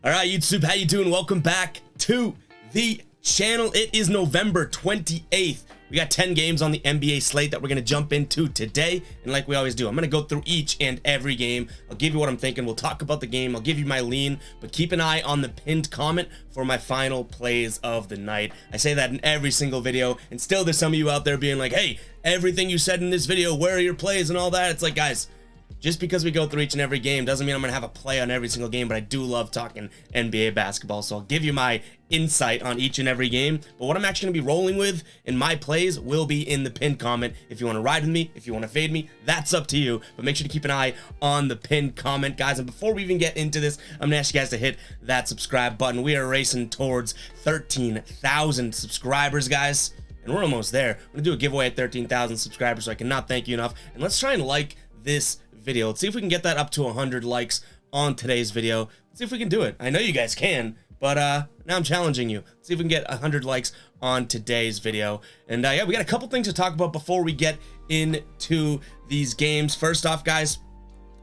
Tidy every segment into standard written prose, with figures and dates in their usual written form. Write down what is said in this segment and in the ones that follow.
All right, YouTube, how you doing? Welcome back to the channel. It is November 28th. We got 10 games on the NBA slate that we're going to jump into today. And like we always do, I'm going to go through each and every game. I'll give you what I'm thinking. We'll talk about the game. I'll give you my lean, but keep an eye on the pinned comment for my final plays of the night. I say that in every single video, and still there's some of you out there being like, hey, everything you said in this video, where are your plays and all that? It's like, guys, just because we go through each and every game doesn't mean I'm gonna have a play on every single game, but I do love talking NBA basketball, so I'll give you my insight on each and every game. But what I'm actually gonna be rolling with in my plays will be in the pinned comment. If you want to ride with me, if you want to fade me, that's up to you, but make sure to keep an eye on the pinned comment, guys. And before we even get into this, I'm gonna ask you guys to hit that subscribe button. We are racing towards 13,000 subscribers, guys, and we're almost there. I'm gonna do a giveaway at 13,000 subscribers, so I cannot thank you enough. And let's try and like this video. Let's see if we can get that up to 100 likes on today's video. Let's see if we can do it. I know you guys can, but now I'm challenging you. Let's see if we can get 100 likes on today's video. And yeah, we got a couple things to talk about before we get into these games. First off, guys,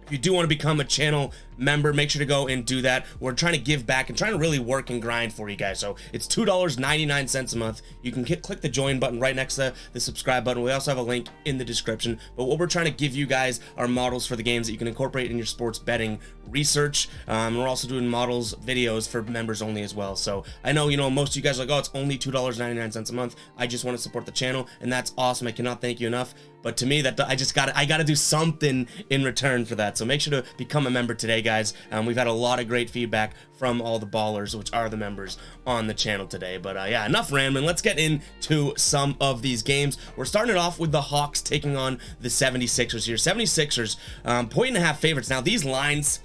if you do want to become a channel member, make sure to go and do that. We're trying to give back and trying to really work and grind for you guys. So it's $2.99 a month. You can click the join button right next to the subscribe button. We also have a link in the description. But what we're trying to give you guys are models for the games that you can incorporate in your sports betting research. We're also doing models videos for members only as well. So I know, most of you guys are like, oh, it's only $2.99 a month. I just want to support the channel, and that's awesome. I cannot thank you enough. But to me, that I gotta do something in return for that. So make sure to become a member today, guys. We've had a lot of great feedback from all the ballers, which are the members on the channel today. But yeah, enough rambling. Let's get into some of these games. We're starting it off with the Hawks taking on the 76ers here. 76ers, 1.5 favorites. Now these lines,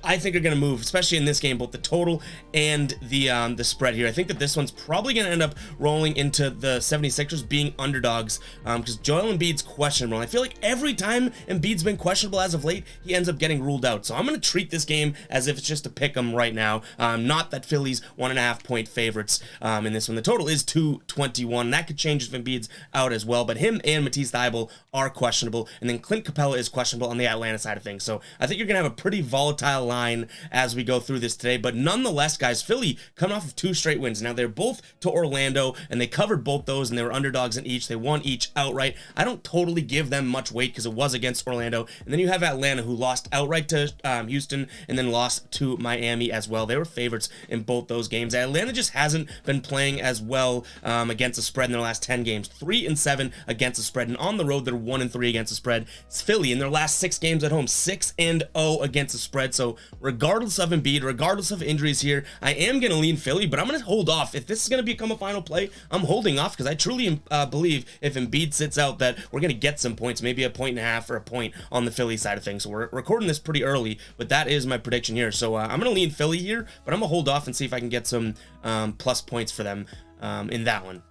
I think are going to move, especially in this game, both the total and the spread here. I think that this one's probably going to end up rolling into the 76ers being underdogs because Joel Embiid's questionable. I feel like every time Embiid's been questionable as of late, he ends up getting ruled out. So I'm going to treat this game as if it's just a pick 'em right now. Not that Philly's 1.5 point favorites in this one. The total is 221. That could change if Embiid's out as well, but him and Matisse Thybulle are questionable, and then Clint Capella is questionable on the Atlanta side of things. So I think you're going to have a pretty volatile line as we go through this today. But nonetheless, guys, Philly coming off of 2 straight wins. Now they're both to Orlando, and they covered both those, and they were underdogs in each. They won each outright. I don't totally give them much weight because it was against Orlando. And then you have Atlanta, who lost outright to Houston and then lost to Miami as well. They were favorites in both those games. Atlanta just hasn't been playing as well against the spread in their last 10 games. 3-7 against the spread, and on the road they're 1-3 against the spread. It's Philly in their last 6 games at home, 6-0 against the spread. So regardless of Embiid, regardless of injuries here, I am going to lean Philly, but I'm going to hold off. If this is going to become a final play, I'm holding off because I truly believe if Embiid sits out that we're going to get some points, maybe a 1.5 or a point on the Philly side of things. So we're recording this pretty early, but that is my prediction here. So I'm going to lean Philly here, but I'm going to hold off and see if I can get some plus points for them in that one.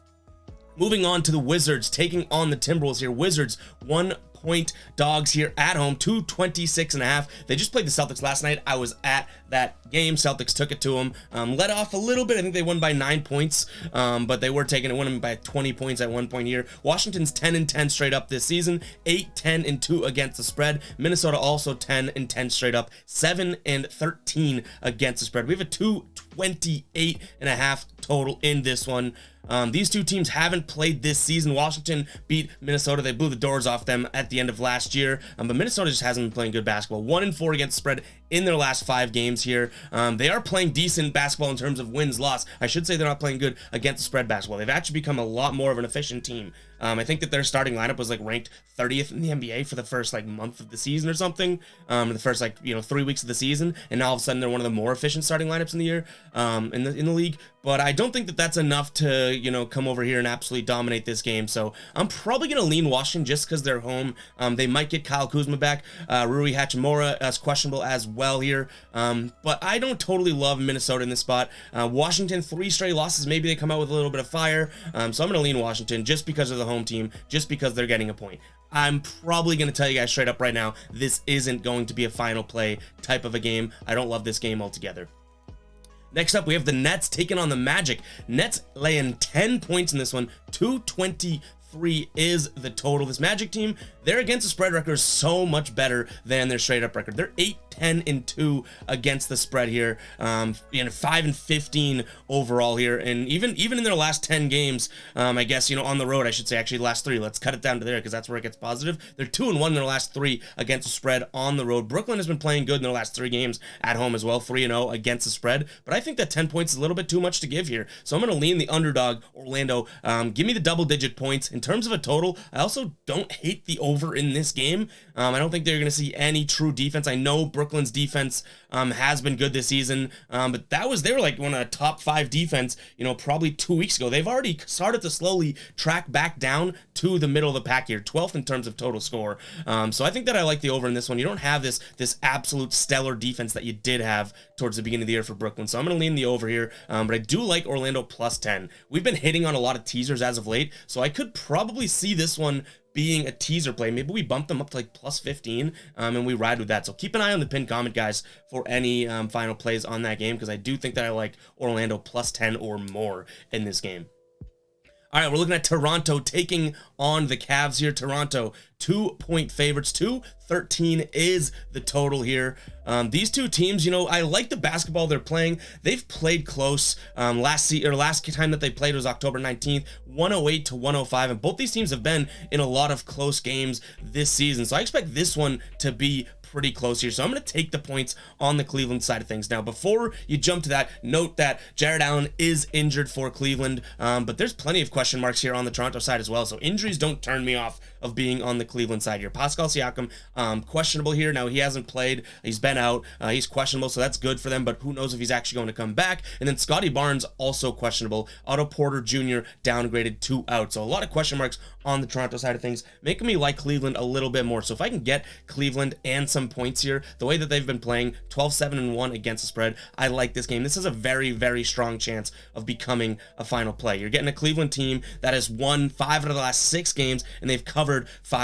Moving on to the Wizards taking on the Timberwolves here. Wizards 1-point dogs here at home, 226.5. They just played the Celtics last night. I was at that game. Celtics took it to them. Let off a little bit. I think they won by 9 points, but they were taking it, winning by 20 points at one point here. Washington's 10-10 straight up this season, 8-10-2 against the spread. Minnesota also 10-10 straight up, 7-13 against the spread. We have a 228.5 total in this one. These two teams haven't played this season. Washington beat Minnesota. They blew the doors off them at the end of last year, but Minnesota just hasn't been playing good basketball. 1-4 against the spread in their last 5 games here. They are playing decent basketball in terms of wins-loss. I should say they're not playing good against the spread basketball. They've actually become a lot more of an efficient team. I think that their starting lineup was ranked 30th in the NBA for the first month of the season or something. The first 3 weeks of the season, and now all of a sudden they're one of the more efficient starting lineups in the year in the league. But I don't think that that's enough to come over here and absolutely dominate this game. So I'm probably gonna lean Washington just because they're home. They might get Kyle Kuzma back. Rui Hachimura is questionable as well here. But I don't totally love Minnesota in this spot. Washington 3 straight losses. Maybe they come out with a little bit of fire. So I'm gonna lean Washington just because of the home team, just because they're getting a point. I'm probably going to tell you guys straight up right now, this isn't going to be a final play type of a game. I don't love this game altogether. Next up, we have the Nets taking on the Magic. Nets laying 10 points in this one, 223 3 is the total. This Magic team, their against the spread record is so much better than their straight up record. They're 8-10-2 against the spread here, 5-15 overall here, and even in their last 10 games, I guess, on the road, I should say, actually last 3, let's cut it down to there because that's where it gets positive. They're 2-1 in their last 3 against the spread on the road. Brooklyn has been playing good in their last 3 games at home as well, 3-0 against the spread, but I think that 10 points is a little bit too much to give here, so I'm going to lean the underdog, Orlando. Give me the double-digit points. In terms of a total, I also don't hate the over in this game. I don't think they're going to see any true defense. I know Brooklyn's defense has been good this season, but they were like one of the top 5 defense, probably 2 weeks ago. They've already started to slowly track back down to the middle of the pack here, 12th in terms of total score. So I think that I like the over in this one. You don't have this absolute stellar defense that you did have towards the beginning of the year for Brooklyn. So I'm going to lean the over here, but I do like Orlando plus 10. We've been hitting on a lot of teasers as of late, so I could probably see this one being a teaser play. Maybe we bump them up to like plus 15 and we ride with that. So keep an eye on the pinned comment, guys, for any final plays on that game, because I do think that I like Orlando plus 10 or more in this game. All right, we're looking at Toronto taking on the Cavs here. Toronto, 2-point favorites. 213 is the total here. These two teams, I like the basketball they're playing. They've played close. Last time that they played was October 19th, 108-105, and both these teams have been in a lot of close games this season. So I expect this one to be pretty close here. So I'm going to take the points on the Cleveland side of things. Now, before you jump to that, note that Jared Allen is injured for Cleveland, but there's plenty of question marks here on the Toronto side as well. So injuries don't turn me off of being on the Cleveland side here. Pascal Siakam, questionable here. Now, he hasn't played. He's been out. He's questionable, so that's good for them, but who knows if he's actually going to come back. And then Scotty Barnes, also questionable. Otto Porter Jr. downgraded to out. So a lot of question marks on the Toronto side of things, making me like Cleveland a little bit more. So if I can get Cleveland and some points here, the way that they've been playing, 12-7-1 against the spread, I like this game. This is a very, very strong chance of becoming a final play. You're getting a Cleveland team that has won 5 out of the last 6 games, and they've covered 4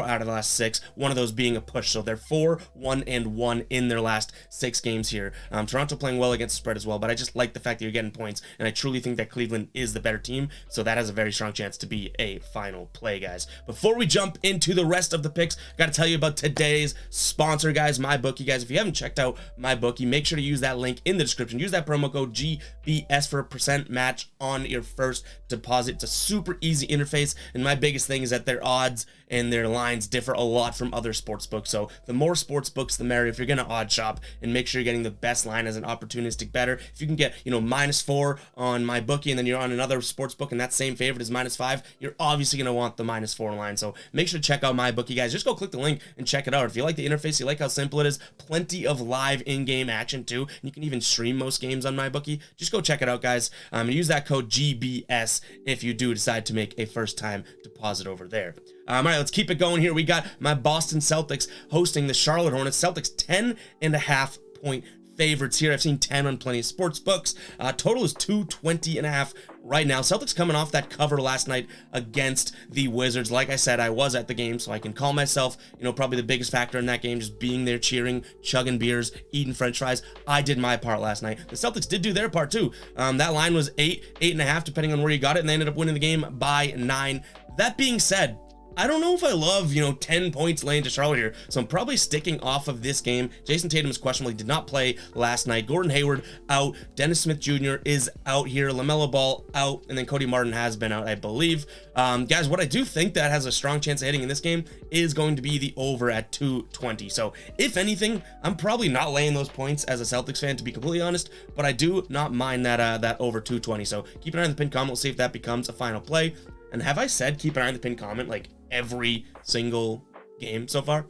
out of the last 6, one of those being a push. So they're 4-1-1 in their last 6 games here. Toronto playing well against the spread as well, but I just like the fact that you're getting points, and I truly think that Cleveland is the better team, so that has a very strong chance to be a final play, guys. Before we jump into the rest of the picks, I got to tell you about today's sponsor, guys, MyBookie. Guys, if you haven't checked out MyBookie, make sure to use that link in the description. Use that promo code GBS for a % match on your first deposit. It's a super easy interface, and my biggest thing is that their odds and their lines differ a lot from other sports books. So the more sports books, the merrier. If you're going to odd shop, and make sure you're getting the best line as an opportunistic bettor. If you can get, -4 on MyBookie, and then you're on another sports book and that same favorite is -5, you're obviously going to want the -4 line. So make sure to check out MyBookie, guys. Just go click the link and check it out. If you like the interface, you like how simple it is, plenty of live in-game action too. And you can even stream most games on MyBookie. Just go check it out, guys. And use that code GBS if you do decide to make a first-time deposit over there. All right, let's keep it going here. We got my Boston Celtics hosting the Charlotte Hornets. Celtics 10.5-point favorites here. I've seen 10 on plenty of sports books. Total is 220.5 right now. Celtics coming off that cover last night against the Wizards. Like I said, I was at the game, so I can call myself, probably the biggest factor in that game, just being there cheering, chugging beers, eating french fries. I did my part last night. The Celtics did do their part too. That line was 8.5, depending on where you got it, and they ended up winning the game by 9. That being said, I don't know if I love, 10 points laying to Charlotte here, so I'm probably sticking off of this game. Jason Tatum is questionable. He did not play last night. Gordon Hayward out. Dennis Smith Jr. is out here. LaMelo Ball out, and then Cody Martin has been out, I believe. Guys, what I do think that has a strong chance of hitting in this game is going to be the over at 220. So, if anything, I'm probably not laying those points as a Celtics fan, to be completely honest, but I do not mind that over 220. So, keep an eye on the pinned comment. We'll see if that becomes a final play. And have I said keep an eye on the pinned comment like every single game so far?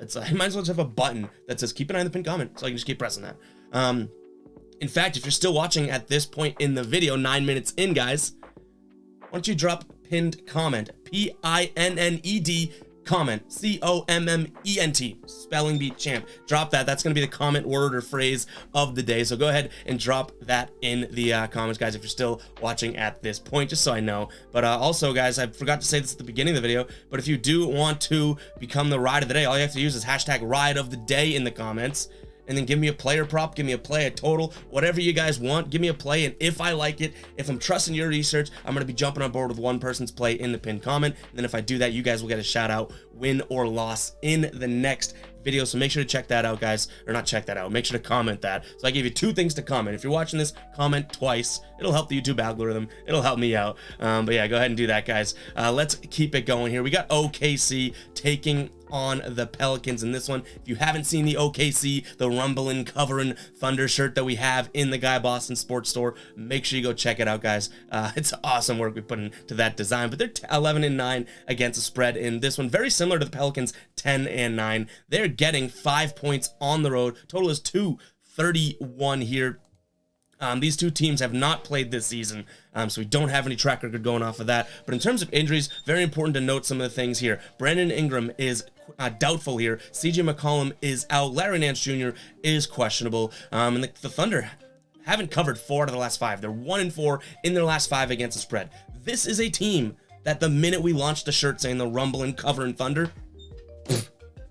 I might as well just have a button that says keep an eye on the pinned comment, so I can just keep pressing that. In fact, if you're still watching at this point in the video, 9 minutes in, guys, why don't you drop pinned comment, PINNED comment, COMMENT, spelling bee champ. Drop that. That's going to be the comment word or phrase of the day. So go ahead and drop that in the comments, guys, if you're still watching at this point, just so I know. But also, guys, I forgot to say this at the beginning of the video, but if you do want to become the ride of the day, all you have to use is hashtag ride of the day in the comments. and then give me a player prop, give me a play, a total, whatever you guys want. Give me a play, and if I like it, if I'm trusting your research, I'm going to be jumping on board with one person's play in the pinned comment. And then if I do that, you guys will get a shout out, win or loss, in the next video. So make sure to check that out, guys, or not check that out, make sure to comment that. So I gave you 2 things to comment. If you're watching this, comment twice. It'll help the YouTube algorithm, it'll help me out. But yeah, go ahead and do that, guys. Let's keep it going here. We got OKC taking on the Pelicans in this one. If you haven't seen the OKC, the Rumbling Covering Thunder shirt that we have in the Guy Boston Sports Store, make sure you go check it out, guys. It's awesome work we put into that design. But they're 11-9 against the spread in this one, very similar to the Pelicans 10-9. They're getting 5 points on the road. Total is 231 here. These two teams have not played this season, so we don't have any track record going off of that. But in terms of injuries, very important to note some of the things here. Brandon Ingram is doubtful here. CJ McCollum is out. Larry Nance Jr. is questionable. And the Thunder haven't covered 4 out of the last 5. They're 1-4 in their last 5 against the spread. This is a team that the minute we launched the shirt saying the Rumbling Covering Thunder,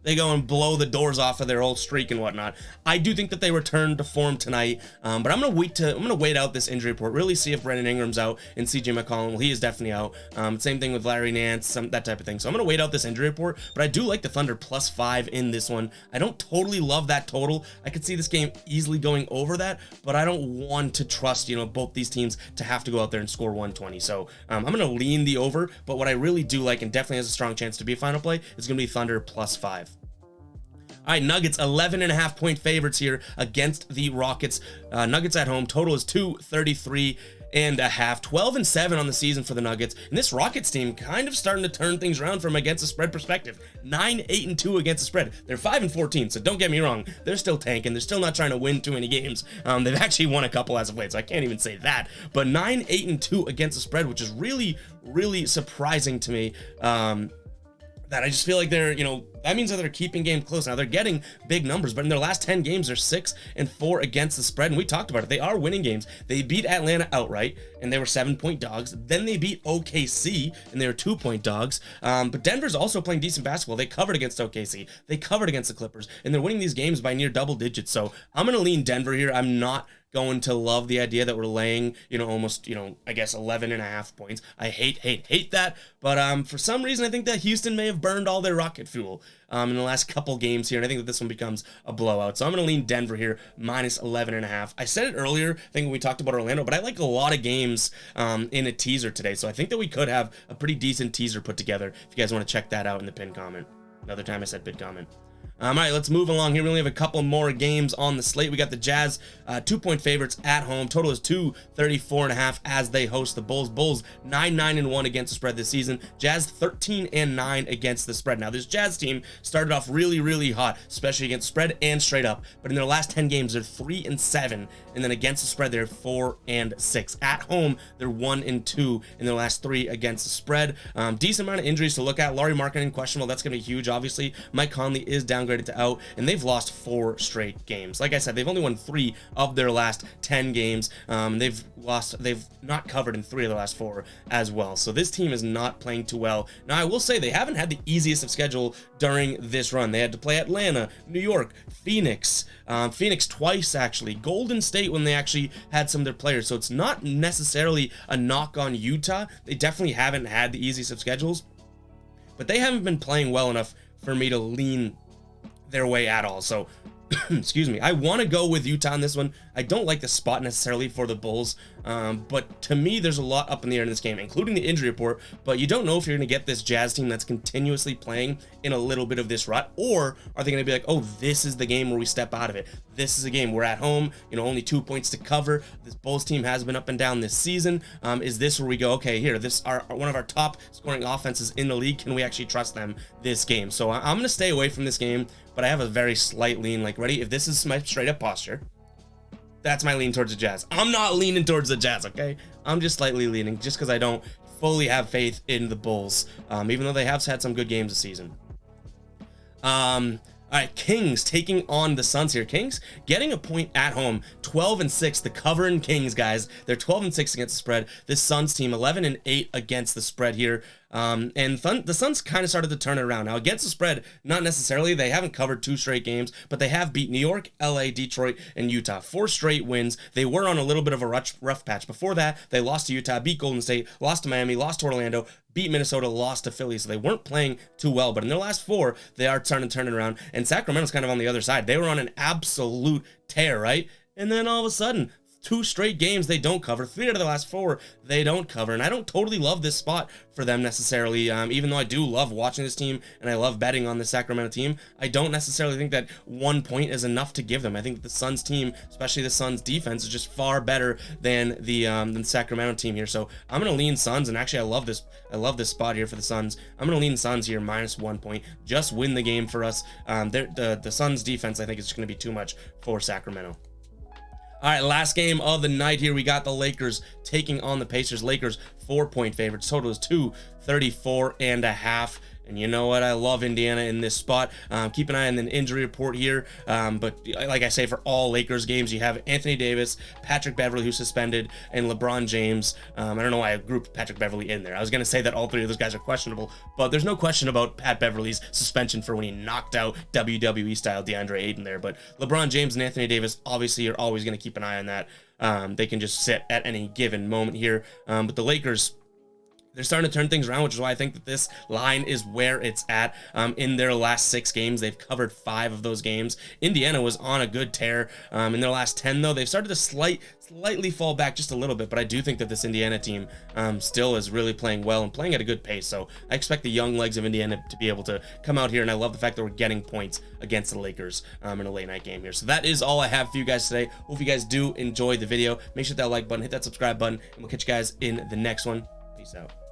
they go and blow the doors off of their old streak and whatnot. I do think that they return to form tonight, but I'm gonna wait out this injury report, really see if Brandon Ingram's out and CJ McCollum. Well, he is definitely out. Same thing with Larry Nance, that type of thing. So I'm gonna wait out this injury report, but I do like the Thunder +5 in this one. I don't totally love that total. I could see this game easily going over that, but I don't want to trust, both these teams to have to go out there and score 120. So I'm gonna lean the over, but what I really do like, and definitely has a strong chance to be a final play, is gonna be Thunder +5. All right, Nuggets 11.5 point favorites here against the Rockets. Nuggets at home, total is 233.5. 12-7 on the season for the Nuggets, and this Rockets team kind of starting to turn things around from against the spread perspective. 9-8-2 against the spread. They're 5-14, so don't get me wrong, they're still tanking. They're still not trying to win too many games. They've actually won a couple as of late, so I can't even say that. But 9-8-2 against the spread, which is really, really surprising to me. That I just feel like they're, that means that they're keeping games close. Now they're getting big numbers, but in their last 10 games, they're 6-4 against the spread. And we talked about it. They are winning games. They beat Atlanta outright, and they were 7-point dogs. Then they beat OKC, and they were 2-point dogs. But Denver's also playing decent basketball. They covered against OKC. They covered against the Clippers, and they're winning these games by near double digits. So I'm going to lean Denver here. I'm not going to love the idea that we're laying, almost, I guess 11.5 points. I hate that. But for some reason, I think that Houston may have burned all their rocket fuel in the last couple games here. And I think that this one becomes a blowout. So I'm going to lean Denver here, -11.5. I said it earlier, I think when we talked about Orlando, but I like a lot of games in a teaser today. So I think that we could have a pretty decent teaser put together if you guys want to check that out in the pinned comment. Another time I said pinned comment. All right, let's move along here. We only have a couple more games on the slate. We got the Jazz 2-point favorites at home. Total is 234.5 as they host the Bulls. Bulls 9-1 against the spread this season. Jazz 13-9 against the spread. Now, this Jazz team started off really, really hot, especially against spread and straight up. But in their last 10 games, they're 3-7, and then against the spread, they're 4-6. At home, they're 1-2 in their last 3 against the spread. Decent amount of injuries to look at. Lauri Markkanen questionable. That's going to be huge, obviously. Mike Conley is downgraded to out, and they've lost 4 straight games. Like I said, they've only won 3 of their last 10 games. They've not covered in 3 of the last 4 as well. So this team is not playing too well. Now, I will say they haven't had the easiest of schedule during this run. They had to play Atlanta, New York, Phoenix twice actually, Golden State when they actually had some of their players. So it's not necessarily a knock on Utah. They definitely haven't had the easiest of schedules, but they haven't been playing well enough for me to lean their way at all. So excuse me, I want to go with Utah in this one. I don't like the spot necessarily for the Bulls, but to me, there's a lot up in the air in this game, including the injury report. But you don't know if you're going to get this Jazz team that's continuously playing in a little bit of this rut, or are they going to be like, oh, this is the game where we step out of it. This is a game we're at home, only 2 points to cover. This Bulls team has been up and down this season. Is this where we go, okay, here, this are one of our top scoring offenses in the league. Can we actually trust them this game? So I'm going to stay away from this game, but I have a very slight lean. Like, ready? If this is my straight up posture, that's my lean towards the Jazz. I'm not leaning towards the Jazz, okay? I'm just slightly leaning just because I don't fully have faith in the Bulls, even though they have had some good games this season. All right, Kings taking on the Suns here. Kings getting a point at home, 12-6. The covering Kings, guys. They're 12-6 against the spread. This Suns team, 11-8 against the spread here. The Suns kind of started to turn it around. Now, against the spread, not necessarily. They haven't covered 2 straight games, but they have beat New York, LA, Detroit, and Utah. 4 straight wins. They were on a little bit of a rough patch. Before that, they lost to Utah, beat Golden State, lost to Miami, lost to Orlando, beat Minnesota, lost to Philly. So they weren't playing too well, but in their last 4, they are starting to turn it around. And Sacramento's kind of on the other side. They were on an absolute tear, right? And then all of a sudden, 2 straight games they don't cover. 3 out of the last 4 they don't cover, and I don't totally love this spot for them necessarily. Even though I do love watching this team and I love betting on the Sacramento team, I don't necessarily think that 1 point is enough to give them. I think that the Suns team, especially the Suns defense, is just far better than the Sacramento team here. So I'm gonna lean Suns, and actually I love this spot here for the Suns. I'm gonna lean Suns here -1 point. Just win the game for us. The Suns defense, I think, is just gonna be too much for Sacramento. All right, last game of the night here. We got the Lakers taking on the Pacers. Lakers 4-point favorites. Total is 234.5. And you know what? I love Indiana in this spot. Keep an eye on the injury report here. But like I say, for all Lakers games, you have Anthony Davis, Patrick Beverly, who's suspended, and LeBron James. I don't know why I grouped Patrick Beverly in there. I was going to say that all 3 of those guys are questionable, but there's no question about Pat Beverly's suspension for when he knocked out WWE-style DeAndre Ayton there. But LeBron James and Anthony Davis, obviously, you're always going to keep an eye on that. They can just sit at any given moment here. But the Lakers, they're starting to turn things around, which is why I think that this line is where it's at. In their last 6 games, they've covered 5 of those games. Indiana was on a good tear. In their last 10, though, they've started to slightly fall back just a little bit, but I do think that this Indiana team still is really playing well and playing at a good pace. So I expect the young legs of Indiana to be able to come out here, and I love the fact that we're getting points against the Lakers in a late night game here. So that is all I have for you guys today. Hope you guys do enjoy the video. Make sure to hit that like button, hit that subscribe button, and we'll catch you guys in the next one. Peace out.